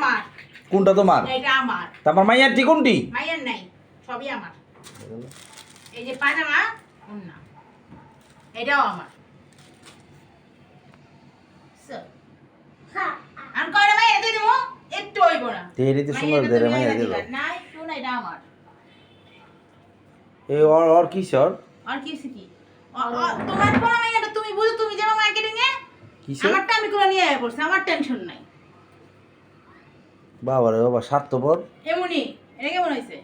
আমার। কোনটা তোমার? এটা আমার। তারপর মাইয়ার টি কোনটি? মাইয়ার নাই, সবই আমার। এই যে পাজামা, ওন্না, এটাও আমার। আমি কয়টা মাইয়া দিয়ে দেবো? একটু হইব না। তেরিতে সুন্দর দেরে মাইয়া দিল। না একটু না, এটা আমার। এই ওর কি স্যার? আর কি কি? তোমার বড় মাইয়াটা তুমি বুঝো, তুমি যাবে মার্কেটিং এ। কিসে? আমারটা আমি করে নিয়ে আয়া পড়ছি, আমার টেনশন নাই। বাবা রে বাবা, স্বার্থপর। এমনি, এটা কেমন হয়েছে?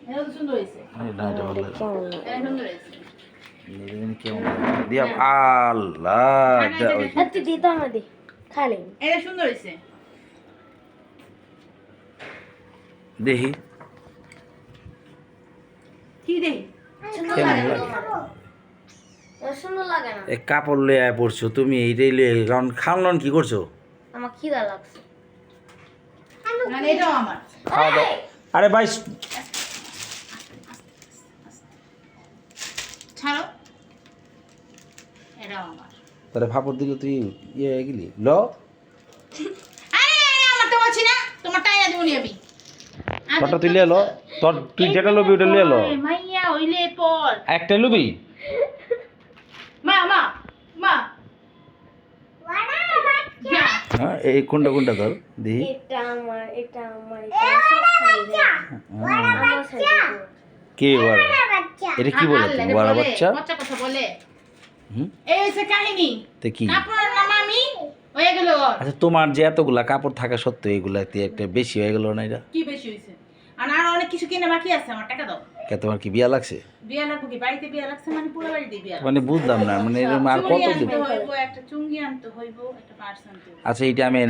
এটা তো সুন্দর হয়েছে। এটা বললে এটা সুন্দর হয়েছে। কেমন দিয়া আল্লাহ তুই দি তো আমাদের খালি এটা সুন্দর হয়েছে। দেখি কি দে? কেমন লাগে? সুন্দর লাগে না। এই কাপড় লয়ে আয় পড়ছো তুমি, এইটাই লয়ে কারণ খাওয়ান কি করছো? আমার খিদা লাগছে। মানে এটাও আমার। খাওয়া দাও। আরে ভাই ছাড়ো। এটাও আমার। তারে ফাপড় দিলে তুই ইয়ে হয়ে গেলি ল। আরে আমার তো বলছি না, তোমারটা এনে দেবনি আমি। তোরটা তুই লিয়ে লো, তোর তুই যেটা লবি ওটা লিয়ে লো। মাইয়া হইলে পর। একটা লবি? মা মা মা। যা। হ্যাঁ এই কোনটা কোনটা তোর দেখি। এটা আমার, এটা আমার, এটা সব সাইজে আমার সাইজে। কে বড়? এটা কি বলে তুমি বড় বাচ্চা? বাচ্চা কথা বলে। হুম এই হচ্ছে কাহিনী। তে কি? কাপড়ের নাম আমি হয়ে গেল। আচ্ছা তোমার যে এতগুলা কাপড় থাকা সত্ত্বেও এগুলাতে একটা বেশি হয়ে গেল না এটা? কি বেশি হয়েছে? আর আরো অনেক কিছু কিনে বাকি আছে, আমার টাকা দাও। কে তোমার কি বিয়া লাগছে? বিয়া লাগবে কি? বাড়িতে বিয়া লাগছে মানে পুরো বাড়িতে বিয়া। মানে বুঝলাম না, মানে এরকম আর কত চুড়ি দিব? আনতে হইব, একটা চুঙ্গি আনতে হইব, একটা পার্স আনতে হইব। আচ্ছা এইটা আমি